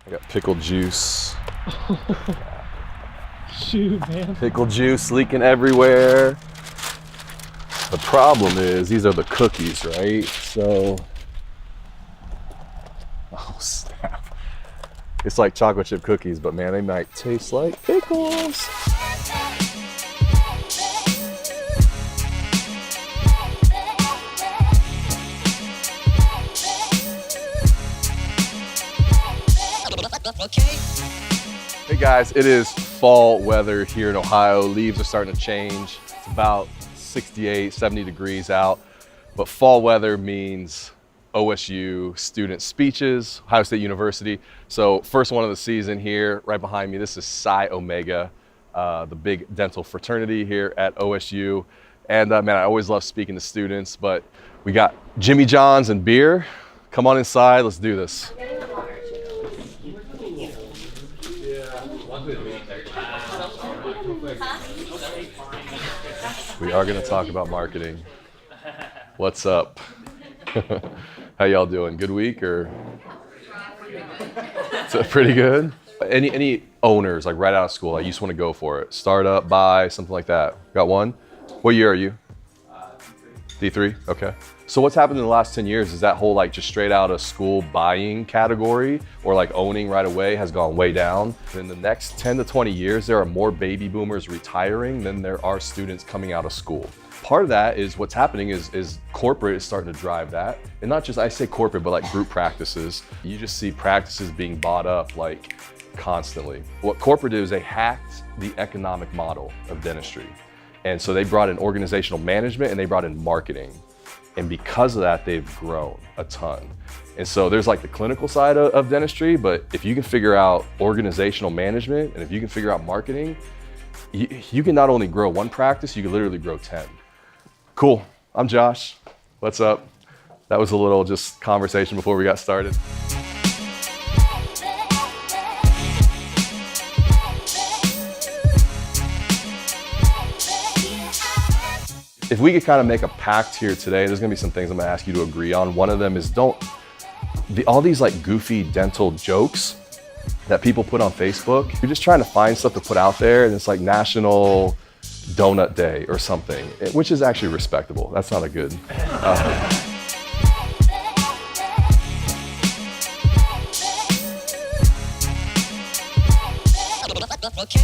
I got pickle juice. Shoot, man. Pickle juice leaking everywhere. The problem is these are the cookies, right? So, oh snap. It's like chocolate chip cookies, but man, they might taste like pickles. Okay. Hey guys, it is fall weather here in Ohio. Leaves are starting to change. It's about 68, 70 degrees out, but fall weather means OSU student speeches, Ohio State University. So first one of the season here, right behind me, this is Psi Omega, the big dental fraternity here at OSU. And man, I always love speaking to students, but we got Jimmy John's and beer. Come on inside, let's do this. We are going to talk about marketing. What's up? How y'all doing? Good week or? It's pretty good. Any owners like right out of school, like you just want to go for it? Startup, buy, something like that. Got one? What year are you? D3. Okay. So what's happened in the last 10 years is that whole like just straight out of school buying category or like owning right away has gone way down. In the next 10 to 20 years, there are more baby boomers retiring than there are students coming out of school. Part of that is what's happening is corporate is starting to drive that. And not just, I say corporate, but like group practices. You just see practices being bought up like constantly. What corporate did is they hacked the economic model of dentistry. And so they brought in organizational management and they brought in marketing. And because of that, they've grown a ton. And so there's like the clinical side of dentistry, but if you can figure out organizational management and if you can figure out marketing, you can not only grow one practice, you can literally grow 10. Cool, I'm Josh. What's up? That was a little just conversation before we got started. If we could kind of make a pact here today, there's gonna be some things I'm gonna ask you to agree on. One of them is all these like goofy dental jokes that people put on Facebook, you're just trying to find stuff to put out there and it's like National Donut Day or something, which is actually respectable. That's not a good. Okay.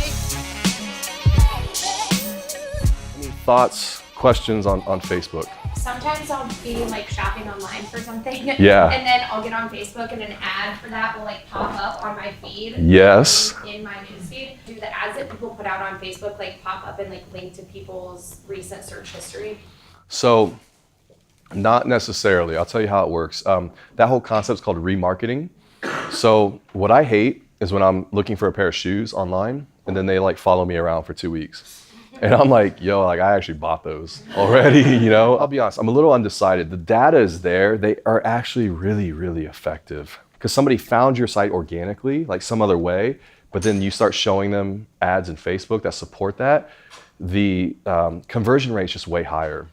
Any thoughts? Questions on Facebook? Sometimes I'll be like shopping online for something. Yeah. And then I'll get on Facebook and an ad for that will like pop up on my feed. Yes. In my newsfeed. Do the ads that people put out on Facebook like pop up and like link to people's recent search history? So, not necessarily. I'll tell you how it works. That whole concept is called remarketing. So what I hate is when I'm looking for a pair of shoes online and then they like follow me around for 2 weeks. And I'm like, yo, like I actually bought those already, you know? I'll be honest, I'm a little undecided. The data is there. They are actually really, really effective because somebody found your site organically, like some other way, but then you start showing them ads in Facebook that support that. The conversion rate is just way higher.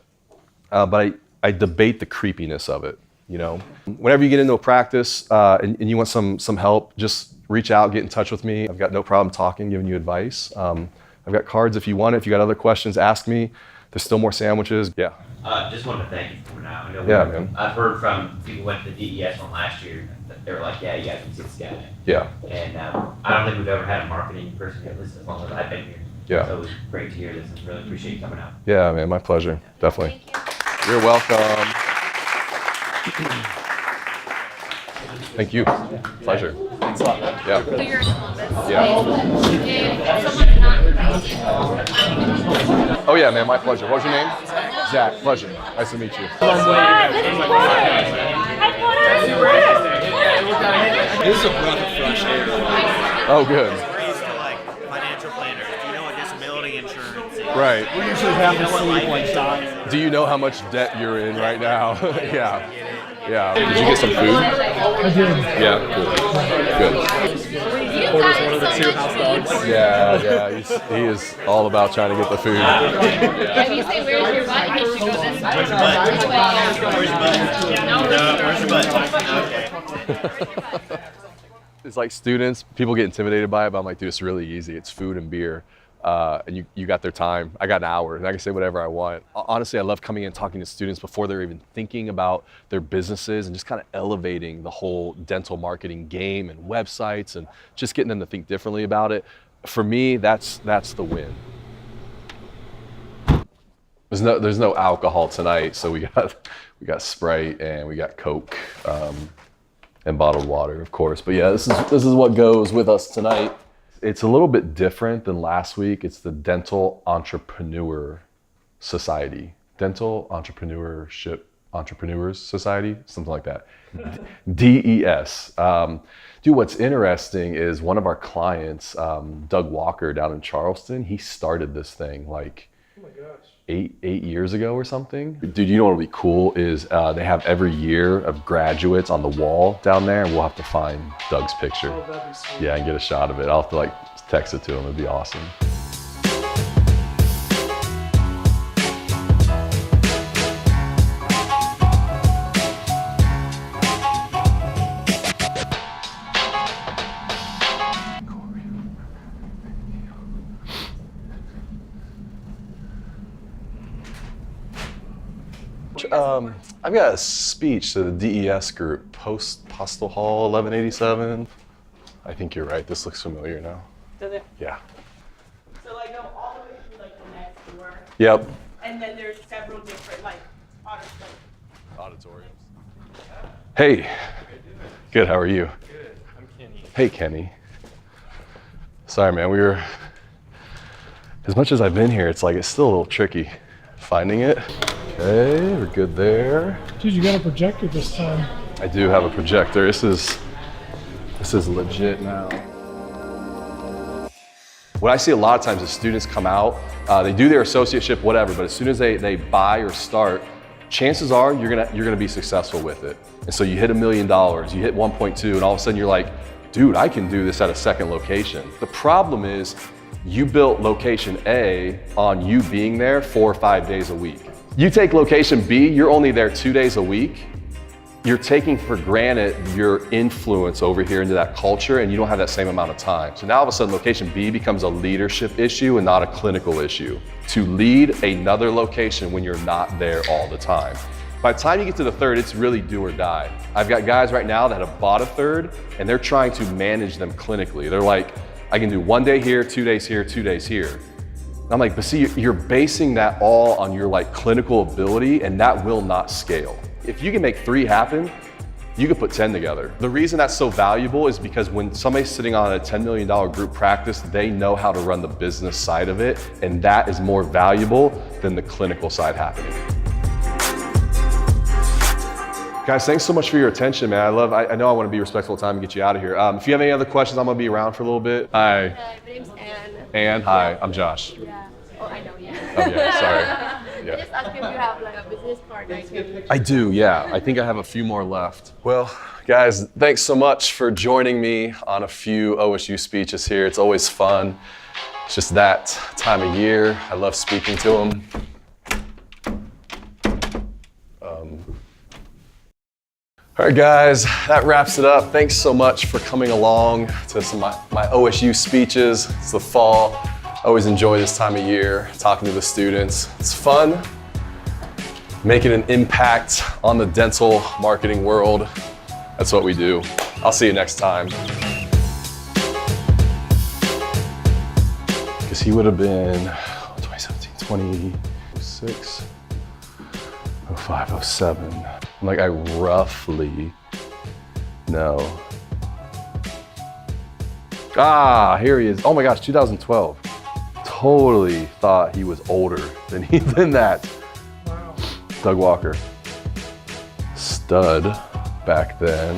But I debate the creepiness of it, you know? Whenever you get into a practice and you want some help, just reach out, get in touch with me. I've got no problem talking, giving you advice. I've got cards if you want it. If you got other questions, ask me. There's still more sandwiches. Yeah. Just wanted to thank you for coming out. I know man. I've heard from people who went to the DES one last year that they were like, yeah, you guys can see this guy. Yeah. And I don't think we've ever had a marketing person, at least as long as I've been here. Yeah. So it was great to hear this and really appreciate you coming out. Yeah, man, my pleasure. Definitely. Thank you. You're welcome. Thank you. Pleasure. Thanks a lot. Yeah. So you're in Columbus. Yeah. If someone's not Oh yeah, man, my pleasure. What's your name? Zach. Pleasure. Nice to meet you. This is a breath of fresh air. Oh, good. We're used to like financial planners. Do you know what disability insurance is? Right. We usually have the sleep like shots. Do you know how much debt you're in right now? Yeah. Yeah. Did you get some food? I did. Yeah. Cool. Good. Orders one of the 2 house dogs. Yeah. He is all about trying to get the food. If you say, where's your butt? He should go this way. Where's your butt? Where's your butt? No, Where's your butt? Okay. It's like students, people get intimidated by it, but I'm like, dude, it's really easy. It's food and beer. And you got their time. I got an hour and I can say whatever I want. Honestly, I love coming in and talking to students before they're even thinking about their businesses and just kind of elevating the whole dental marketing game and websites and just getting them to think differently about it. For me, that's the win. There's no alcohol tonight, so we got Sprite and we got Coke and bottled water, of course. But yeah, this is what goes with us tonight. It's a little bit different than last week. It's the Dental Entrepreneur Society, Dental Entrepreneurs Society, something like that. DES. Dude, what's interesting is one of our clients, Doug Walker down in Charleston, he started this thing like, oh my gosh, eight years ago or something. Dude, you know what would be cool is they have every year of graduates on the wall down there, and we'll have to find Doug's picture. Oh, that'd be sweet. Yeah, and get a shot of it. I'll have to like text it to him. It'd be awesome. I've got a speech to the DES group, Postal Hall 1187. I think you're right. This looks familiar now. Does it? Yeah. So like go all the way through like the next door, Yep. and then there's several different like Auditoriums. Hey. Good. How are you? Good. I'm Kenny. Hey, Kenny. Sorry, man. As much as I've been here, it's still a little tricky finding it. Okay, we're good there. Dude, you got a projector this time. I do have a projector. This is legit now. What I see a lot of times is students come out, they do their associateship, whatever, but as soon as they buy or start, chances are you're gonna be successful with it. And so you hit $1 million, you hit 1.2, and all of a sudden you're like, dude, I can do this at a second location. The problem is you built location A on you being there 4 or 5 days a week. You take location B, you're only there 2 days a week. You're taking for granted your influence over here into that culture, and you don't have that same amount of time. So now all of a sudden location B becomes a leadership issue and not a clinical issue. To lead another location when you're not there all the time. By the time you get to the third, it's really do or die. I've got guys right now that have bought a third and they're trying to manage them clinically. They're like, I can do 1 day here, 2 days here, 2 days here. I'm like, but see, you're basing that all on your clinical ability, and that will not scale. If you can make 3 happen, you can put 10 together. The reason that's so valuable is because when somebody's sitting on a $10 million group practice, they know how to run the business side of it, and that is more valuable than the clinical side happening. Guys, thanks so much for your attention, man. I know I want to be respectful of time and get you out of here. If you have any other questions, I'm gonna be around for a little bit. Hi. Hi, my name's Anne. Anne, hi, I'm Josh. Yeah. Oh, I know, yeah. Oh yeah, sorry. I Yeah. just asked if you have like a business card I can. I do, yeah. I think I have a few more left. Well, guys, thanks so much for joining me on a few OSU speeches here. It's always fun. It's just that time of year. I love speaking to them. All right, guys, that wraps it up. Thanks so much for coming along to some of my OSU speeches. It's the fall. I always enjoy this time of year, talking to the students. It's fun, making an impact on the dental marketing world. That's what we do. I'll see you next time. Because he would have been 2017, 2006, 05, 07. I roughly know. Here he is. Oh my gosh, 2012. Totally thought he was older than that. Wow. Doug Walker. Stud back then.